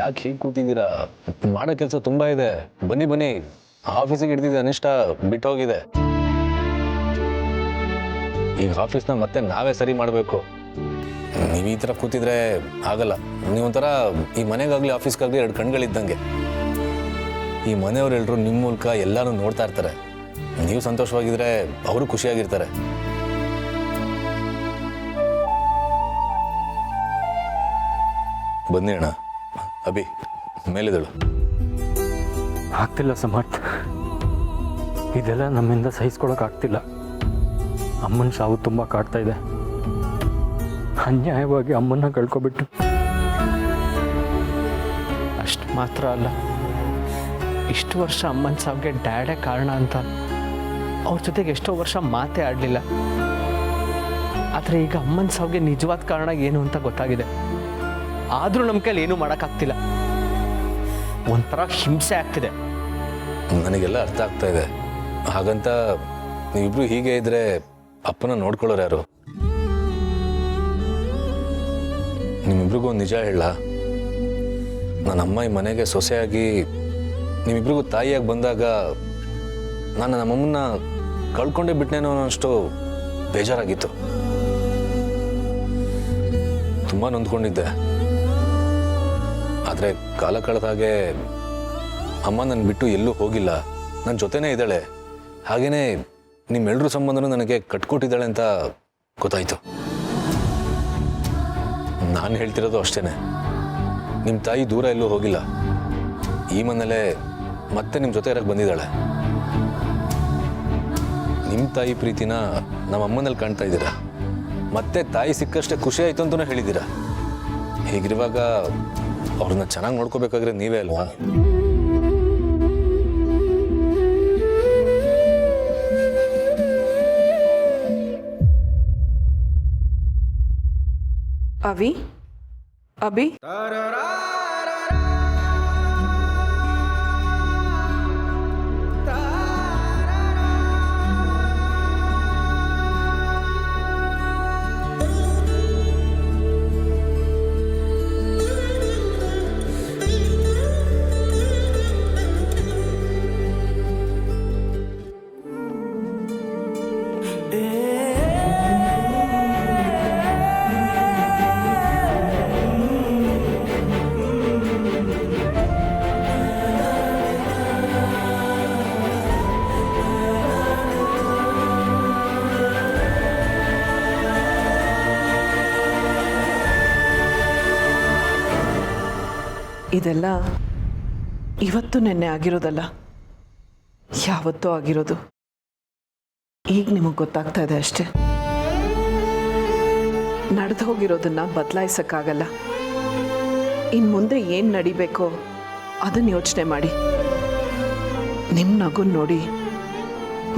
ಯಾಕೆ ಹೀಗೆ ಕೂತಿದ್ದೀರಾ? ಮಾಡೋ ಕೆಲಸ ತುಂಬಾ ಇದೆ. ಬನ್ನಿ ಬನ್ನಿ, ಆಫೀಸಿಗೆ ಹಿಡಿದಿದೆ ಅನಿಷ್ಟ ಬಿಟ್ಟೋಗಿದೆ. ಈಗ ಆಫೀಸ್ನ ಮತ್ತೆ ನಾವೇ ಸರಿ ಮಾಡಬೇಕು. ನೀವು ಈ ಥರ ಕೂತಿದ್ರೆ ಆಗಲ್ಲ. ನೀವೊಂಥರ ಈ ಮನೆಗಾಗ್ಲಿ ಆಫೀಸ್ಗಾಗ್ಲಿ ಎರಡು ಕಣ್ಗಳಿದ್ದಂಗೆ. ಈ ಮನೆಯವರೆಲ್ಲರೂ ನಿಮ್ಮ ಮೂಲಕ ಎಲ್ಲಾನು ನೋಡ್ತಾ ಇರ್ತಾರೆ. ನೀವು ಸಂತೋಷವಾಗಿದ್ರೆ ಅವರು ಖುಷಿಯಾಗಿರ್ತಾರೆ. ಬನ್ನಿ ಅಣ್ಣ. ಅಭಿ ಮೇಲಿದಳು. ಆಗ್ತಿಲ್ಲ ಸಮರ್ಥ್, ಇದೆಲ್ಲ ನಮ್ಮಿಂದ ಸಹಿಸ್ಕೊಳಕ್ಕಾಗ್ತಿಲ್ಲ. ಅಮ್ಮನ ಸಾವು ತುಂಬ ಕಾಡ್ತಾ ಇದೆ. ಅನ್ಯಾಯವಾಗಿ ಅಮ್ಮನ್ನ ಕಳ್ಕೊಬಿಟ್ಟು. ಅಷ್ಟು ಮಾತ್ರ ಅಲ್ಲ, ಇಷ್ಟು ವರ್ಷ ಅಮ್ಮನ ಸಾವಿಗೆ ಡ್ಯಾಡೇ ಕಾರಣ ಅಂತ ಅವ್ರ ಜೊತೆಗೆ ಎಷ್ಟೋ ವರ್ಷ ಮಾತೇ ಆಡಲಿಲ್ಲ. ಆದರೆ ಈಗ ಅಮ್ಮನ ಸಾವಿಗೆ ನಿಜವಾದ ಕಾರಣ ಏನು ಅಂತ ಗೊತ್ತಾಗಿದೆ. ಆದರೂ ನಮ್ಮ ಕೈಲಿ ಏನೂ ಮಾಡೋಕ್ಕಾಗ್ತಿಲ್ಲ. ಒಂಥರ ಹಿಂಸೆ ಆಗ್ತಿದೆ. ನನಗೆಲ್ಲ ಅರ್ಥ ಆಗ್ತಾ ಇದೆ. ಹಾಗಂತ ನೀವಿಬ್ರು ಹೀಗೆ ಇದ್ರೆ ಅಪ್ಪನ ನೋಡ್ಕೊಳ್ಳೋರು ಯಾರು? ನಿಮ್ಮಿಬ್ರಿಗೂ ಒಂದು ನಿಜ ಹೇಳ, ನನ್ನ ಅಮ್ಮ ಈ ಮನೆಗೆ ಸೊಸೆಯಾಗಿ ನಿಮ್ಮಿಬ್ರಿಗೂ ತಾಯಿಯಾಗಿ ಬಂದಾಗ ನಾನು ನಮ್ಮಮ್ಮನ್ನ ಕಳ್ಕೊಂಡೇ ಬಿಟ್ಟನೇನೋ ಅನ್ನೋಷ್ಟು ಬೇಜಾರಾಗಿತ್ತು. ತುಂಬ ನೊಂದ್ಕೊಂಡಿದ್ದೆ. ಆದರೆ ಕಾಲ ಕಳೆದ ಹಾಗೆ ಅಮ್ಮ ನನ್ನ ಬಿಟ್ಟು ಎಲ್ಲೂ ಹೋಗಿಲ್ಲ, ನನ್ನ ಜೊತೆನೇ ಇದ್ದಾಳೆ. ಹಾಗೇನೆ ನಿಮ್ಮೆಲ್ಲರ ಸಂಬಂಧನೂ ನನಗೆ ಕಟ್ಕೊಟ್ಟಿದ್ದಾಳೆ ಅಂತ ಗೊತ್ತಾಯ್ತು. ನಾನು ಹೇಳ್ತಿರೋದು ಅಷ್ಟೇನೆ. ನಿಮ್ಮ ತಾಯಿ ದೂರ ಎಲ್ಲೂ ಹೋಗಿಲ್ಲ. ಈ ಮನೇಲೆ ಮತ್ತೆ ನಿಮ್ಮ ಜೊತೆ ಇರಕ್ಕೆ ಬಂದಿದ್ದಾಳೆ. ನಿಮ್ಮ ತಾಯಿ ಪ್ರೀತಿನ ನಮ್ಮ ಅಮ್ಮನಲ್ಲಿ ಕಾಣ್ತಾ ಇದ್ದೀರಾ. ಮತ್ತೆ ತಾಯಿ ಸಿಕ್ಕಷ್ಟೇ ಖುಷಿ ಆಯಿತು ಅಂತಲೂ ಹೇಳಿದ್ದೀರಾ. ಹೀಗಿರುವಾಗ ಅವ್ರನ್ನ ಚೆನ್ನಾಗಿ ನೋಡ್ಕೋಬೇಕಾದ್ರೆ ನೀವೇ ಅಲ್ವಾ? ಅಭಿ ಅಭಿ ಇದೆಲ್ಲ ಇವತ್ತು ನೆನ್ನೆ ಆಗಿರೋದಲ್ಲ, ಯಾವತ್ತೂ ಆಗಿರೋದು. ಈಗ ನಿಮಗೆ ಗೊತ್ತಾಗ್ತಾ ಇದೆ ಅಷ್ಟೆ. ನಡೆದು ಹೋಗಿರೋದನ್ನ ಬದಲಾಯಿಸಕ್ಕಾಗಲ್ಲ. ಇನ್ನು ಮುಂದೆ ಏನು ನಡಿಬೇಕೋ ಅದನ್ನು ಯೋಚನೆ ಮಾಡಿ. ನಿಮ್ಮ ನಗುನ್ ನೋಡಿ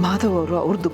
ಮಾಧವ್ ಅವರು ಅವ್ರದ್ದು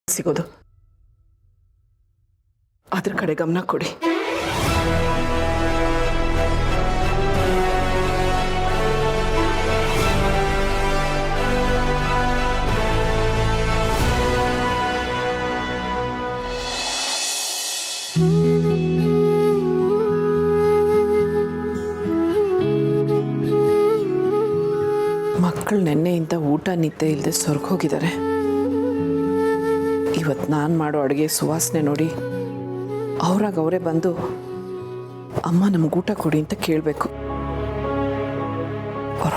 ಸಿಗೋದು. ಅದ್ರ ಕಡೆ ಗಮನ ಕೊಡಿ. ಮಕ್ಕಳು ನೆನ್ನೆಯಿಂದ ಊಟ ನಿದ್ದೆ ಇಲ್ಲದೆ ಸೊರ್ಗೋಗಿದ್ದಾರೆ. ಇವತ್ತು ನಾನು ಮಾಡೋ ಅಡುಗೆ ಸುವಾಸನೆ ನೋಡಿ ಅವರೇ ಬಂದು ಅಮ್ಮ ನಮ್ಗೆ ಊಟ ಕೊಡಿ ಅಂತ ಕೇಳಬೇಕು.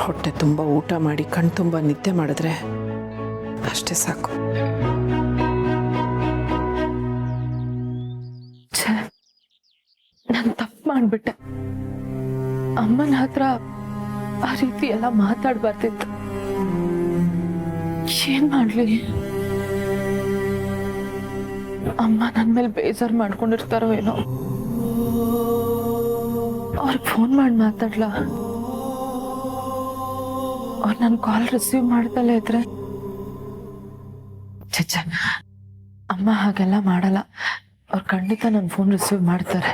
ಹೊಟ್ಟೆ ತುಂಬ ಊಟ ಮಾಡಿ ಕಣ್ ತುಂಬ ನಿದ್ದೆ ಮಾಡಿದ್ರೆ ಅಷ್ಟೇ ಸಾಕು. ನಾನು ತಪ್ಪು ಮಾಡಿಬಿಟ್ಟೆ. ಅಮ್ಮನ ಹತ್ರ ಆ ರೀತಿ ಎಲ್ಲ ಮಾತಾಡಬಾರ್ದಿತ್ತು. ಏನ್ ಮಾಡ್ಲಿ? ಅಮ್ಮ ನನ್ನ ಮೇಲೆ ಬೇಜಾರು ಮಾಡ್ಕೊಂಡಿರ್ತಾರೋ ಏನೋ. ಅವ್ರಿಗೆ ಫೋನ್ ಮಾಡಿ ಮಾತಾಡ್ಲಾ? ಅವ್ರು ನನ್ನ ಕಾಲ್ ರಿಸೀವ್ ಮಾಡ್ದಲೇ ಇದ್ರೆ? ಚಚ್ಚ, ಅಮ್ಮ ಹಾಗೆಲ್ಲ ಮಾಡಲ್ಲ. ಅವ್ರು ಖಂಡಿತ ನನ್ನ ಫೋನ್ ರಿಸೀವ್ ಮಾಡ್ತಾರೆ.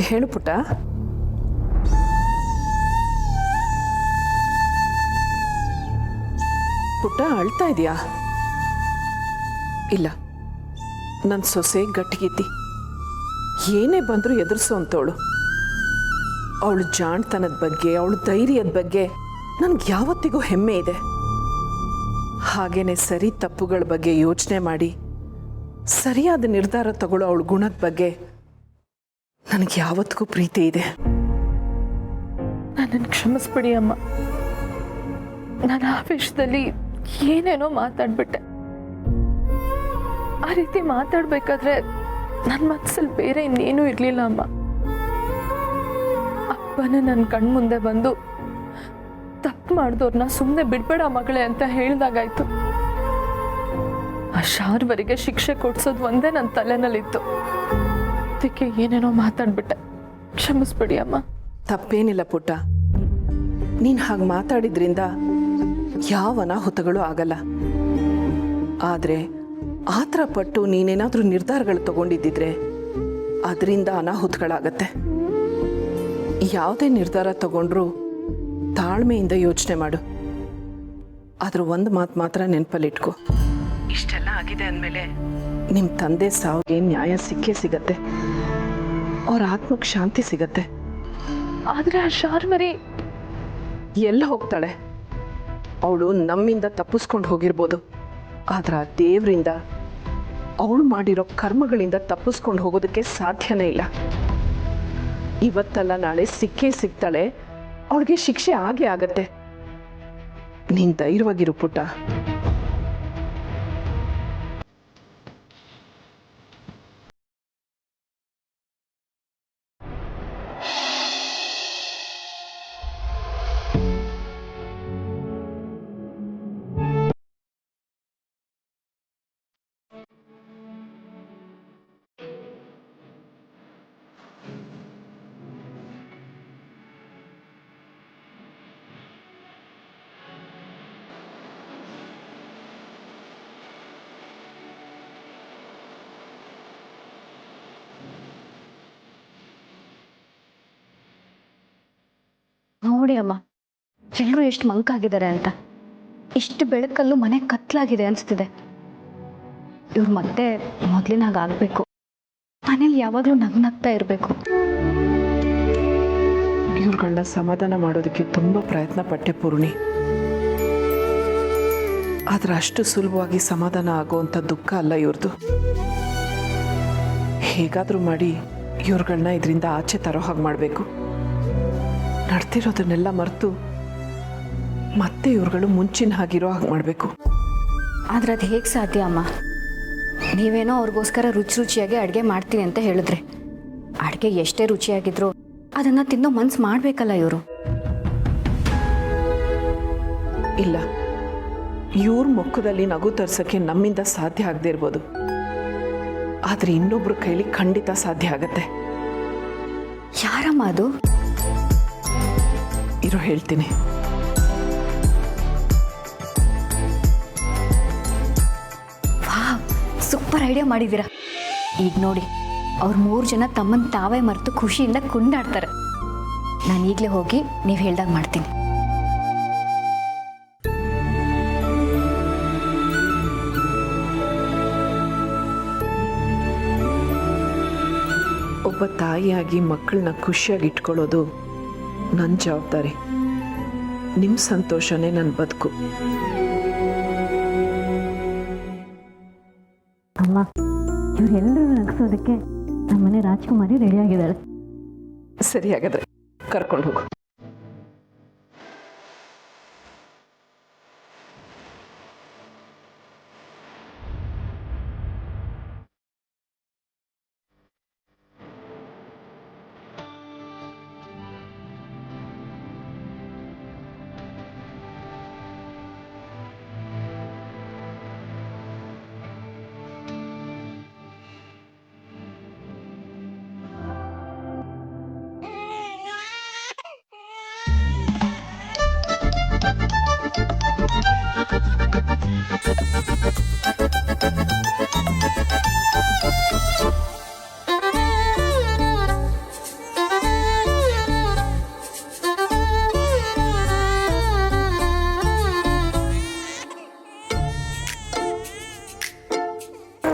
ಹೇಳು ಪುಟ್ಟ. ಪುಟ್ಟ ಅಳ್ತಾ ಇದೆಯಾ? ಇಲ್ಲ, ನನ್ನ ಸೊಸೆ ಗಟ್ಟಿಗಿದ್ದಿ, ಏನೇ ಬಂದರೂ ಎದುರಿಸೋ ಅಂತವಳು. ಅವಳು ಜಾಣ್ತನದ ಬಗ್ಗೆ, ಅವಳು ಧೈರ್ಯದ ಬಗ್ಗೆ ನನಗೆ ಯಾವತ್ತಿಗೂ ಹೆಮ್ಮೆ ಇದೆ. ಹಾಗೇನೆ ಸರಿ ತಪ್ಪುಗಳ ಬಗ್ಗೆ ಯೋಚನೆ ಮಾಡಿ ಸರಿಯಾದ ನಿರ್ಧಾರ ತಗೊಳ್ಳೋ ಅವಳ ಗುಣದ ಬಗ್ಗೆ ನನಗೆ ಯಾವತ್ತಿಗೂ ಪ್ರೀತಿ ಇದೆ. ನನ್ನನ್ನು ಕ್ಷಮಿಸ್ಬಿಡಿ ಅಮ್ಮ. ನಾನು ಆವೇಶದಲ್ಲಿ ಏನೇನೋ ಮಾತಾಡ್ಬಿಟ್ಟೆ. ಆ ರೀತಿ ಮಾತಾಡ್ಬೇಕಾದ್ರೆ ನನ್ನ ಮನಸ್ಸಲ್ಲಿ ಬೇರೆ ಇನ್ನೇನೂ ಇರಲಿಲ್ಲ ಅಮ್ಮ. ಅಪ್ಪನೇ ನನ್ನ ಕಣ್ಮುಂದೆ ಬಂದು ತಪ್ಪು ಮಾಡಿದವ್ರನ್ನ ಸುಮ್ಮನೆ ಬಿಡ್ಬೇಡ ಮಗಳೇ ಅಂತ ಹೇಳಿದಾಗಾಯ್ತು. ಆ ಶಾರ್ವರಿಗೆ ಶಿಕ್ಷೆ ಕೊಡ್ಸೋದು ಒಂದೇ ನನ್ನ ತಲೆನಲ್ಲಿತ್ತು. ಅದಕ್ಕೆ ಏನೇನೋ ಮಾತಾಡ್ಬಿಟ್ಟೆ. ಕ್ಷಮಿಸ್ಬಿಡಿ ಅಮ್ಮ. ತಪ್ಪೇನಿಲ್ಲ ಪುಟ್ಟ. ನೀನು ಹಾಗೆ ಮಾತಾಡಿದ್ರಿಂದ ಯಾವ ಅನಾಹುತಗಳು ಆಗಲ್ಲ. ಆದರೆ ಆತರ ಪಟ್ಟು ನೀನೇನಾದರೂ ನಿರ್ಧಾರಗಳು ತಗೊಂಡಿದ್ದಿದ್ರೆ ಅದರಿಂದ ಅನಾಹುತಗಳಾಗತ್ತೆ. ಯಾವುದೇ ನಿರ್ಧಾರ ತಗೊಂಡ್ರೂ ತಾಳ್ಮೆಯಿಂದ ಯೋಚನೆ ಮಾಡು. ಆದ್ರೆ ಒಂದು ಮಾತು ಮಾತ್ರ ನೆನಪಲ್ಲಿಟ್ಕೋ. ಇಷ್ಟೆಲ್ಲ ಆಗಿದೆ ಅಂದಮೇಲೆ ನಿಮ್ಮ ತಂದೆ ಸಾವಿಗೆ ನ್ಯಾಯ ಸಿಕ್ಕೇ ಸಿಗತ್ತೆ. ಅವ್ರ ಆತ್ಮಕ್ಕೆ ಶಾಂತಿ ಸಿಗತ್ತೆ. ಆದ್ರೆ ಆ ಶಾರ್ವರಿ ಎಲ್ಲ ಹೋಗ್ತಾಳೆ. ಅವಳು ನಮ್ಮಿಂದ ತಪ್ಪಿಸ್ಕೊಂಡು ಹೋಗಿರ್ಬೋದು, ಆದ್ರೆ ಆ ದೇವರಿಂದ ಅವಳು ಮಾಡಿರೋ ಕರ್ಮಗಳಿಂದ ತಪ್ಪಿಸ್ಕೊಂಡು ಹೋಗೋದಕ್ಕೆ ಸಾಧ್ಯನೇ ಇಲ್ಲ. ಇವತ್ತಲ್ಲ ನಾಳೆ ಸಿಕ್ಕೇ ಸಿಗ್ತಾಳೆ. ಅವಳಿಗೆ ಶಿಕ್ಷೆ ಆಗೇ ಆಗತ್ತೆ. ನೀನ್ ಧೈರ್ಯವಾಗಿರು ಪುಟ್ಟ. ನೋಡಿ ಅಮ್ಮ, ಎಲ್ಲರೂ ಎಷ್ಟು ಮಂಕಾಗಿದ್ದಾರೆ ಅಂತ. ಇಷ್ಟು ಬೆಳಕಲ್ಲೂ ಮನೆ ಕತ್ಲಾಗಿದೆ ಅನಿಸ್ತಿದೆ. ಇವ್ರು ಮತ್ತೆ ಮೊದಲಿನಾಗ ಆಗಬೇಕು. ಮನೇಲಿ ಯಾವಾಗಲೂ ನಗ್ನಗ್ತಾ ಇರಬೇಕು. ಇವ್ರುಗಳನ್ನ ಸಮಾಧಾನ ಮಾಡೋದಕ್ಕೆ ತುಂಬ ಪ್ರಯತ್ನ ಪಟ್ಟೆ ಪೂರ್ಣಿ. ಆದ್ರೆ ಅಷ್ಟು ಸುಲಭವಾಗಿ ಸಮಾಧಾನ ಆಗೋವಂಥ ದುಃಖ ಅಲ್ಲ ಇವ್ರದ್ದು. ಹೇಗಾದರೂ ಮಾಡಿ ಇವ್ರುಗಳನ್ನ ಇದರಿಂದ ಆಚೆ ತರೋ ಹಾಗೆ ಮಾಡಬೇಕು. ನಡ್ತಿರೋದನ್ನೆಲ್ಲ ಮರೆತು ಮತ್ತೆ ಇವ್ರುಗಳು ಮುಂಚಿನ ಹಾಗಿರೋ ಹಾಗೆ ಮಾಡಬೇಕು. ಆದ್ರೆ ಅದು ಹೇಗೆ ಸಾಧ್ಯ ಅಮ್ಮ? ನೀವೇನೋ ಅವ್ರಿಗೋಸ್ಕರ ರುಚಿ ರುಚಿಯಾಗಿ ಅಡುಗೆ ಮಾಡ್ತೀನಿ ಅಂತ ಹೇಳಿದ್ರೆ, ಅಡುಗೆ ಎಷ್ಟೇ ರುಚಿಯಾಗಿದ್ರು ಅದನ್ನು ತಿನ್ನೋ ಮನ್ಸು ಮಾಡಬೇಕಲ್ಲ ಇವರು. ಇಲ್ಲ, ಇವ್ರ ಮುಖದಲ್ಲಿ ನಗು ತರ್ಸೋಕ್ಕೆ ನಮ್ಮಿಂದ ಸಾಧ್ಯ ಆಗದೆ ಇರ್ಬೋದು, ಆದರೆ ಇನ್ನೊಬ್ರ ಕೈಲಿ ಖಂಡಿತ ಸಾಧ್ಯ ಆಗತ್ತೆ. ಯಾರಮ್ಮ ಅದು? ಇರೋ ಹೇಳ್ತೀನಿ. ವಾಹ್, ಸೂಪರ್ ಐಡಿಯಾ ಮಾಡಿದ್ದೀರಾ. ಈಗ ನೋಡಿ, ಅವ್ರು 3 ಜನ ತಮ್ಮನ್ನು ತಾವೇ ಮರೆತು ಖುಷಿಯಿಂದ ಕುಂಡಾಡ್ತಾರೆ. ನಾನು ಈಗಲೇ ಹೋಗಿ ನೀವು ಹೇಳ್ದಾಗ ಮಾಡ್ತೀನಿ. ಒಬ್ಬ ತಾಯಿಯಾಗಿ ಮಕ್ಕಳನ್ನ ಖುಷಿಯಾಗಿ ಇಟ್ಕೊಳ್ಳೋದು ನನ್ನ ಜವಾಬ್ದಾರಿ. ನಿಮ್ಮ ಸಂತೋಷನೇ ನನ್ನ ಬದುಕು. ಅಮ್ಮ ಇವರೆಲ್ಲರೂ ನಗಿಸೋದಕ್ಕೆ ನಮ್ಮನೆ ರಾಜ್ಕುಮಾರಿ ರೆಡಿಯಾಗಿದ್ದಾಳೆ. ಸರಿ, ಹಾಗಾದ್ರೆ ಕರ್ಕೊಂಡು ಹೋಗು.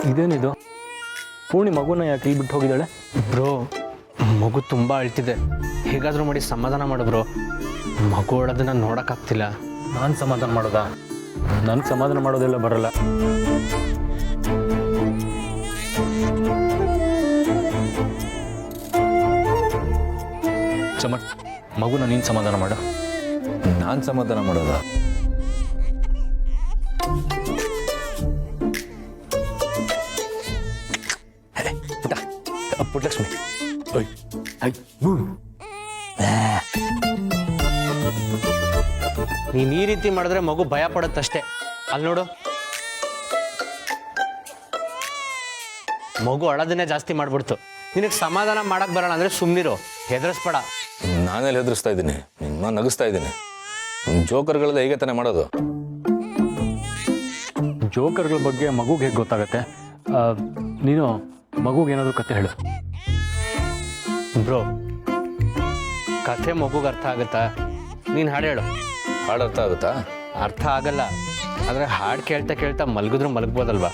ಇದೇನಿದು? ಪೂರ್ಣಿ ಮಗುನ ಯಾಕೆ ಇಲ್ಲಿ ಬಿಟ್ಟು ಹೋಗಿದ್ದಾಳೆ? ಬ್ರೋ, ಮಗು ತುಂಬ ಅಳ್ತಿದೆ. ಹೇಗಾದರೂ ಮಾಡಿ ಸಮಾಧಾನ ಮಾಡು ಬ್ರೋ. ಮಗು ಅಳೋದನ್ನ ನೋಡೋಕ್ಕಾಗ್ತಿಲ್ಲ. ನಾನು ಸಮಾಧಾನ ಮಾಡೋದಾ? ನನಗೆ ಸಮಾಧಾನ ಮಾಡೋದೆಲ್ಲ ಬರಲ್ಲ. ಚಮನ್, ಮಗುನ ನೀನು ಸಮಾಧಾನ ಮಾಡು. ನಾನು ಸಮಾಧಾನ ಮಾಡೋದ? ಪುಟ್ಟಲಕ್ಷ್ಮಿ, ನೀನು ಈ ರೀತಿ ಮಾಡಿದ್ರೆ ಮಗು ಭಯ ಪಡುತ್ತಷ್ಟೇ. ಅಲ್ಲಿ ನೋಡು, ಮಗು ಅಳೋದನ್ನೇ ಜಾಸ್ತಿ ಮಾಡ್ಬಿಡ್ತು. ನಿನಗೆ ಸಮಾಧಾನ ಮಾಡಕ್ ಬರೋಣ ಅಂದ್ರೆ ಸುಮ್ಮನಿರು, ಹೆದರ್ಸ್ಬೇಡ. ನಾನೆಲ್ಲಿ ಹೆದರ್ಸ್ತಾ ಇದ್ದೀನಿ? ನಾನು ನಗಿಸ್ತಾ ಇದ್ದೀನಿ. ಜೋಕರ್ಗಳೆಲ್ಲ ಹೇಗೆ ತಾನೇ ಮಾಡೋದು? ಜೋಕರ್ಗಳ ಬಗ್ಗೆ ಮಗುಗೆ ಹೇಗೆ ಗೊತ್ತಾಗತ್ತೆ? ನೀನು ಮಗುಗೆ ಏನಾದರೂ ಕತೆ ಹೇಳು. ಬ್ರೋ, ಕಥೆ ಮಗುಗೆ ಅರ್ಥ ಆಗುತ್ತಾ? ನೀನು ಹಾಡು ಹೇಳು. ಹಾಡು ಅರ್ಥ ಆಗುತ್ತಾ? ಅರ್ಥ ಆಗಲ್ಲ, ಆದರೆ ಹಾಡು ಕೇಳ್ತಾ ಕೇಳ್ತಾ ಮಲಗಿದ್ರು ಮಲಗ್ಬೋದಲ್ವಾ?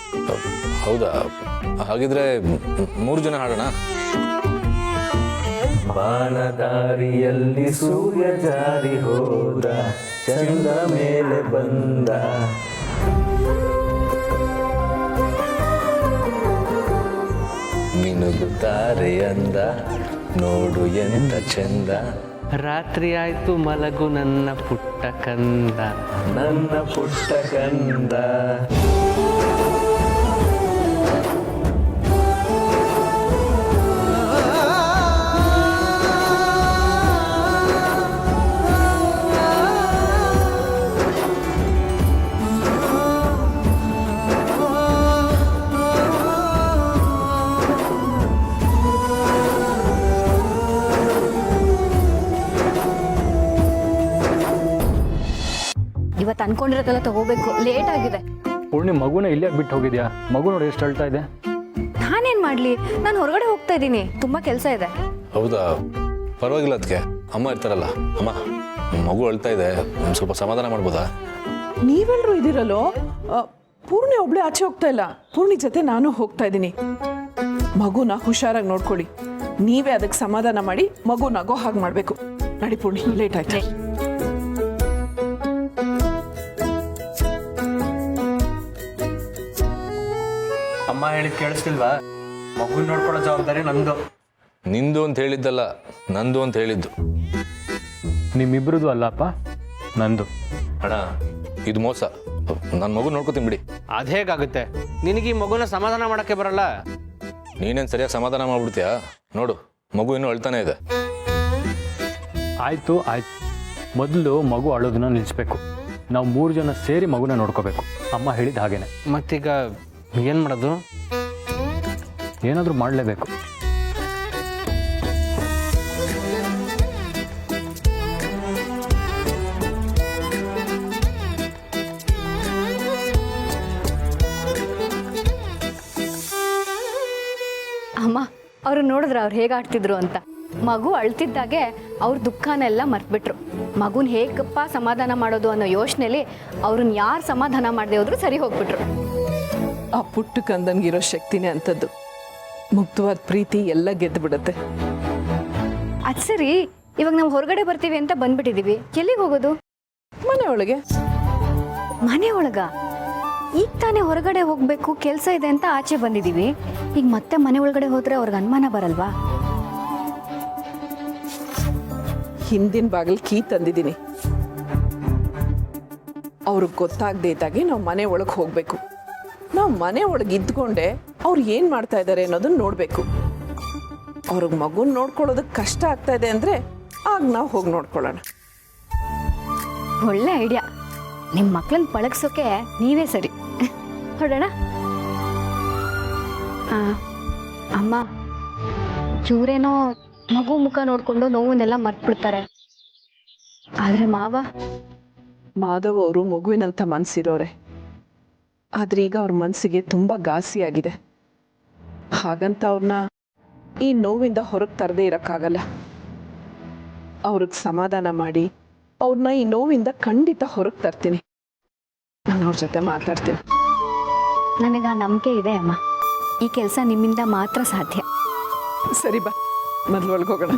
ಹೌದಾ? ಹಾಗಿದ್ರೆ 3 ಜನ ಹಾಡೋಣ. ಬಾಣದಾರಿಯಲ್ಲಿ ಸೂರ್ಯ ಜಾರಿ ಹೋದ, ಚಂದ್ರ ಮೇಲೆ ಬಂದ, ಮಿನುಗುತ್ತಾರೆ ಅಂದ, ನೋಡು ಎಂತ ಚಂದ, ರಾತ್ರಿ ಆಯ್ತು ಮಲಗು ನನ್ನ ಪುಟ್ಟ ಕಂದ, ನನ್ನ ಪುಟ್ಟ ಕಂದ. ಇವತ್ತು ಅನ್ಕೊಂಡಿರೋದೆಲ್ಲ ತಗೋಬೇಕು, ಲೇಟ್ ಆಗಿದೆ. ಪೂರ್ಣಿ, ಮಗುನ ಇಲ್ಲೇ ಬಿಟ್ಟು ಹೋಗಿದ್ಯಾ? ಮಗು ನೋಡಿ ಎಷ್ಟು ಅಳ್ತಾ ಇದೆ. ನಾನೇನ್ ಮಾಡ್ಲಿ, ನಾನು ಹೊರಗಡೆ ಹೋಗ್ತಾ ಇದ್ದೀನಿ, ತುಂಬಾ ಕೆಲಸ ಇದೆ. ಹೌದಾ? ಪರವಾಗಿಲ್ಲ, ಅದಕ್ಕೆ ಅಮ್ಮ ಇರ್ತಾರಲ್ಲ. ಅಮ್ಮ, ಮಗು ಅಳ್ತಾ ಇದೆ, ಒಂದು ಸ್ವಲ್ಪ ಸಮಾಧಾನ ಮಾಡ್ಬೋದಾ? ನೀವೆಲ್ಲರೂ ಇದ್ದೀರಲ್ಲೋ. ಪೂರ್ಣಿ ಒಬ್ಳೆ ಆಚೆ ಹೋಗ್ತಾ ಇಲ್ಲ. ಪೂರ್ಣಿ ಜೊತೆ ನಾನು ಹೋಗ್ತಾ ಇದ್ದೀನಿ. ಮಗುನ ಹುಷಾರಾಗಿ ನೋಡ್ಕೊಳ್ಳಿ. ನೀವೇ ಅದಕ್ಕೆ ಸಮಾಧಾನ ಮಾಡಿ ಮಗು ನಗೋ ಹಾಗೆ ಮಾಡಬೇಕು. ನಡಿ ಪೂರ್ಣಿ, ಲೇಟ್ ಆಯ್ತು. ಅಮ್ಮ ಹೇಳಿದ್ ಕೇಳಿಸ್ತಿಲ್ವಾ? ಮಗು ನೋಡ್ಕೊಳ್ಳೋ ಜವಾಬ್ದಾರಿ ನಂದು. ನಿಂದು ಅಂತ ಹೇಳಿದ್ದಲ್ಲ, ನಂದು ಅಂತ ಹೇಳಿದ್ದು. ನಿಮ್ಮಿಬ್ರದ್ದು ಅಲ್ಲಪ್ಪ, ನಂದು. ಅಣ್ಣ, ಇದು ಮೋಸ. ನನ್ನ ಮಗು ನೋಡ್ಕೋತೀನಿ ಬಿಡಿ. ಅದು ಹೇಗಾಗುತ್ತೆ? ನಿನಗೆ ಈ ಮಗುನ ಸಮಾಧಾನ ಮಾಡೋಕ್ಕೆ ಬರಲ್ಲ. ನೀನೇನು ಸರಿಯಾಗಿ ಸಮಾಧಾನ ಮಾಡ್ಬಿಡ್ತೀಯಾ? ನೋಡು, ಮಗು ಇನ್ನೂ ಅಳ್ತಾನೆ ಇದೆ. ಆಯಿತು ಆಯ್ತು, ಮೊದಲು ಮಗು ಅಳೋದನ್ನ ನಿಲ್ಲಿಸ್ಬೇಕು. ನಾವು 3 ಜನ ಸೇರಿ ಮಗುನ ನೋಡ್ಕೋಬೇಕು. ಅಮ್ಮ ಹೇಳಿದ ಹಾಗೇನೆ. ಮತ್ತೀಗ ಏನು ಮಾಡೋದು? ಏನಾದರೂ ಮಾಡಲೇಬೇಕು. ಅಮ್ಮ, ಅವರು ನೋಡಿದ್ರ ಅವ್ರು ಹೇಗೆ ಆಡ್ತಿದ್ರು ಅಂತ. ಮಗು ಅಳ್ತಿದ್ದಾಗೆ ಅವ್ರ ದುಃಖನೆಲ್ಲ ಮರ್ತ್ಬಿಟ್ರು. ಮಗುನ ಹೇಗಪ್ಪ ಸಮಾಧಾನ ಮಾಡೋದು ಅನ್ನೋ ಯೋಚನೆಯಲ್ಲಿ ಅವ್ರನ್ನ ಯಾರು ಸಮಾಧಾನ ಮಾಡದೆ ಹೋದ್ರು ಸರಿ ಹೋಗ್ಬಿಟ್ರು. ಆ ಪುಟ್ಟ ಕಂದನ್ಗಿರೋ ಶಕ್ತಿನೇ ಅಂಥದ್ದು. ಮುಕ್ತವಾದ ಪ್ರೀತಿ ಎಲ್ಲ ಗೆದ್ದು ಬಿಡುತ್ತೆ. ಅದು ಸರಿ, ಇವಾಗ ನಾವು ಹೊರಗಡೆ ಬರ್ತೀವಿ ಅಂತ ಬಂದ್ಬಿಟ್ಟಿದೀವಿ, ಎಲ್ಲಿಗೆ ಹೋಗೋದು? ಮನೆ ಒಳಗೆ. ಮನೆ ಒಳಗ ಈಗ ತಾನೇ ಹೊರಗಡೆ ಹೋಗ್ಬೇಕು ಕೆಲಸ ಇದೆ ಅಂತ ಆಚೆ ಬಂದಿದೀವಿ. ಈಗ ಮತ್ತೆ ಮನೆ ಒಳಗಡೆ ಹೋದ್ರೆ ಅವ್ರಿಗೆ ಅನುಮಾನ ಬರಲ್ವಾ? ಹಿಂದಿನ ಬಾಗಿಲು ಕೀ ತಂದಿದ್ದೀನಿ. ಅವ್ರಿಗೆ ಗೊತ್ತಾಗದೇ ಇದ್ದಾಗೆ ನಾವು ಮನೆ ಒಳಗೆ ಹೋಗಬೇಕು. ನಾವು ಮನೆ ಒಳಗೆ ಇದ್ಕೊಂಡೆ ಅವ್ರು ಏನು ಮಾಡ್ತಾ ಇದ್ದಾರೆ ಅನ್ನೋದನ್ನ ನೋಡಬೇಕು. ಅವ್ರಿಗೆ ಮಗುನ ನೋಡ್ಕೊಳ್ಳೋದಕ್ಕೆ ಕಷ್ಟ ಆಗ್ತಾ ಇದೆ ಅಂದರೆ ಆಗ ನಾವು ಹೋಗಿ ನೋಡ್ಕೊಳ್ಳೋಣ. ಒಳ್ಳೆ ಐಡಿಯಾ. ನಿಮ್ಮ ಮಕ್ಳನ್ನ ಪಳಗ್ಸೋಕೆ ನೀವೇ ಸರಿ. ಹೊರಡೋಣ. ಅಮ್ಮ, ಚೂರೇನೋ ಮಗು ಮುಖ ನೋಡ್ಕೊಂಡು ನೋವನ್ನೆಲ್ಲ ಮರ್ತ್ಬಿಡ್ತಾರೆ. ಆದ್ರೆ ಮಾಧವ್ ಅವರು ಮಗುವಿನಂಥ ಮನಸ್ಸಿರೋರೆ. ಆದರೆ ಈಗ ಅವ್ರ ಮನಸ್ಸಿಗೆ ತುಂಬ ಘಾಸಿಯಾಗಿದೆ. ಹಾಗಂತ ಅವ್ರನ್ನ ಈ ನೋವಿಂದ ಹೊರಗೆ ತರದೇ ಇರೋಕ್ಕಾಗಲ್ಲ. ಅವ್ರಿಗೆ ಸಮಾಧಾನ ಮಾಡಿ ಅವ್ರನ್ನ ಈ ನೋವಿಂದ ಖಂಡಿತ ಹೊರಗೆ ತರ್ತೀನಿ. ನಾನು ಅವ್ರ ಜೊತೆ ಮಾತಾಡ್ತೀನಿ. ನನಗೆ ಆ ನಂಬಿಕೆ ಇದೆ ಅಮ್ಮ. ಈ ಕೆಲಸ ನಿಮ್ಮಿಂದ ಮಾತ್ರ ಸಾಧ್ಯ. ಸರಿ ಬಾ, ಮೊದಲು ಒಳಗೆ ಹೋಗೋಣ.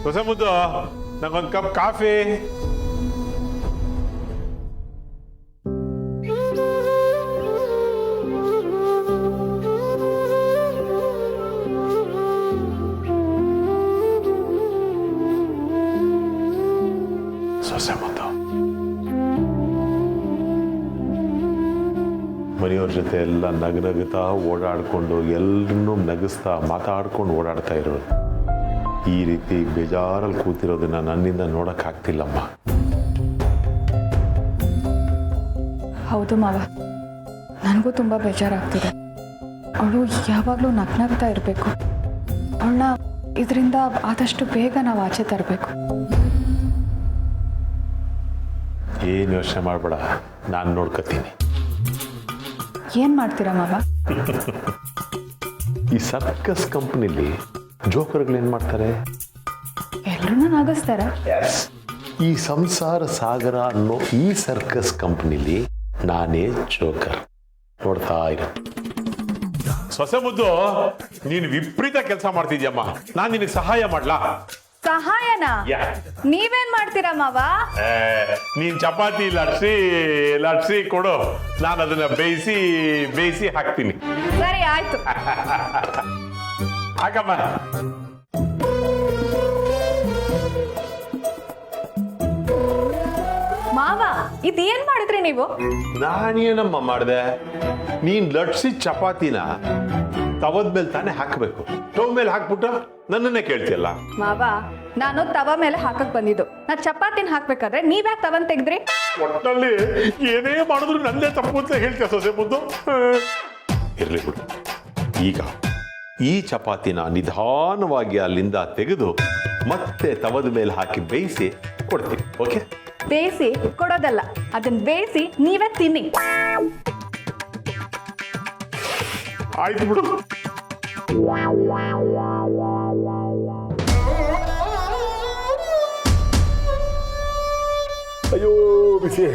ಹೊಸ ಮುದ್ದು, ನಂಗೊಂದು ಕಪ್ ಕಾಫಿ. ಸೊಸೆ ಮುದ್ದು, ಮನೆಯವ್ರ ಜೊತೆ ಎಲ್ಲ ನಗುತ್ತಾ ಓಡಾಡ್ಕೊಂಡು ಎಲ್ಲರನ್ನೂ ನಗಿಸ್ತಾ ಮಾತಾಡ್ಕೊಂಡು ಓಡಾಡ್ತಾ ಇರೋದು. ಈ ರೀತಿ ಬೇಜಾರಲ್ಲಿ ಕೂತಿರೋದನ್ನ ನನ್ನಿಂದ ನೋಡೋಕ್ಕಾಗ್ತಿಲ್ಲಮ್ಮ. ಹೌದು ಮಾವ, ನನಗೂ ತುಂಬ ಬೇಜಾರಾಗ್ತಿದೆ. ಅವಳು ಯಾವಾಗಲೂ ನಗ್ನಗ್ತಾ ಇರಬೇಕು. ಅವಳನ್ನ ಇದರಿಂದ ಆದಷ್ಟು ಬೇಗ ನಾವು ಆಚೆ ತರಬೇಕು. ಏನು ಯೋಚನೆ ಮಾಡಬೇಡ, ನಾನು ನೋಡ್ಕೊತೀನಿ. ಏನು ಮಾಡ್ತೀರಾ ಮಾವ? ಈ ಸರ್ಕಸ್ ಕಂಪ್ನಿಲಿ ಜೋಕರ್ಗಳೇನು ಮಾಡ್ತಾರೆ? ಎಲ್ಲರೂ ನಗಿಸ್ತಾರ. ಈ ಸಂಸಾರ ಸಾಗರ ಅನ್ನೋ ಈ ಸರ್ಕಸ್ ಕಂಪ್ನಿಲಿ ನಾನೇ ಜೋಕರ್. ನೋಡ್ತಾ ಇರು. ಸೊಸೆ ಮುದ್ದು, ನೀನು ವಿಪರೀತ ಕೆಲಸ ಮಾಡ್ತಿದ್ಯಮ್ಮ. ನಾನು ನಿನಗೆ ಸಹಾಯ ಮಾಡ್ಲಾ? ಸಹಾಯನ ನೀವೇನ್ ಮಾಡ್ತೀರಾ ಮಾವ? ನೀನ್ ಚಪಾತಿ ಲಟ್ಸಿ ಕೊಡು, ನಾನು ಅದನ್ನ ಬೇಯಿಸಿ ಹಾಕ್ತೀನಿ. ಸರಿ ಆಯ್ತು. ಹಾಕಮ್ಮ. ಮಾವ, ಇದೇನ್ ಮಾಡಿದ್ರಿ ನೀವು? ನಾನೇನಮ್ಮ ಮಾಡ್ದೆ? ನೀನ್ ಲಟ್ಸಿ ಚಪಾತಿನ ತವದ ಮೇಲೆ ತಾನೇ ಹಾಕ್ಬೇಕು. ಸ್ಟವ್ ಮೇಲೆ ಹಾಕ್ಬಿಟ್ಟು ನನ್ನನ್ನೇ ಕೇಳ್ತಿಯಲ್ಲ. ಮಾವ, ನಾನು ತವ ಮೇಲೆ ಹಾಕಕ್ ಬಂದಿದ್ದು. ನಾ ಚಪಾತಿನ ಹಾಕ್ಬೇಕಾದ್ರೆ ನೀವ್ಯಾಕೆ ತವನ್ ತೆಗ್ದ್ರಿ? ಒಟ್ಟಲ್ಲಿ ಏನೇ ಮಾಡಿದ್ರು ನನ್ನೇ ತಪ್ಪು ಅಂತ ಹೇಳ್ತೀಯ ಸೊಸೆ ಮುದ್ದು. ಇರ್ಲಿ ಬಿಡು. ಈಗ ಈ ಚಪಾತಿನ ನಿಧಾನವಾಗಿ ಅಲ್ಲಿಂದ ತೆಗೆದು ಮತ್ತೆ ತವದ ಮೇಲೆ ಹಾಕಿ ಬೇಯಿಸಿ ಕೊಡ್ತೀನಿ. ಓಕೆ? ಬೇಯಿಸಿ ಕೊಡೋದಲ್ಲ, ಅದನ್ನ ಬೇಯಿಸಿ ನೀವೇ ತಿನ್ನಿ. ಆಯ್ತು ಬಿಡು. ಅಯ್ಯೋ ಬಿಸಿ.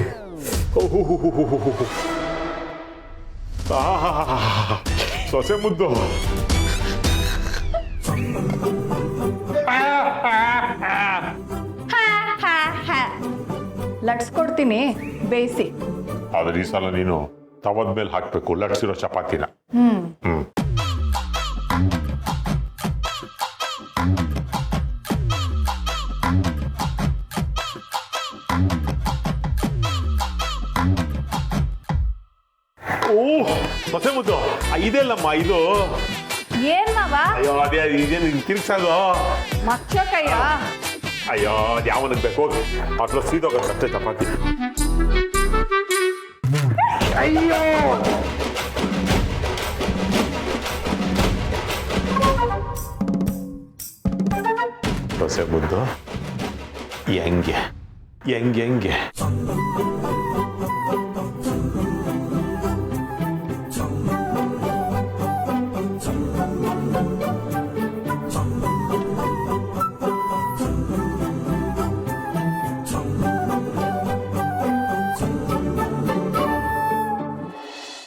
ಸೊಸೆ ಮುದ್ದು. ಲಟ್ಸ್ಕೊಡ್ತೀನಿ, ಬೇಯಿಸಿ. ಆದ್ರೆ ಈ ಸಲ ನೀನು ತವದ ಮೇಲೆ ಹಾಕ್ಬೇಕು ಲಟ್ಸಿರೋ ಚಪಾತಿನ. ಸೊಸೆ ಮುದ್ದು, ಇದೆಲ್ಲಮ್ಮ ಇದು. ಏನ್ ಮಾವ? ಅಯ್ಯೋ ಅದೇ ಇದೇನು ತಿರ್ಗ್ಸೋದು? ಮಚ್ಚ ಕೈಯ? ಅಯ್ಯೋ ಅದು ಯಾವನಿಗೆ ಬೇಕು, ಹೋಗಿ ಅದ್ರ ಸೀದೋಗತ್ತೆ ಚಪಾತಿ. ಅಯ್ಯೋ ಸೊಸೆ ಮುದ್ದು, ಹೆಂಗೆ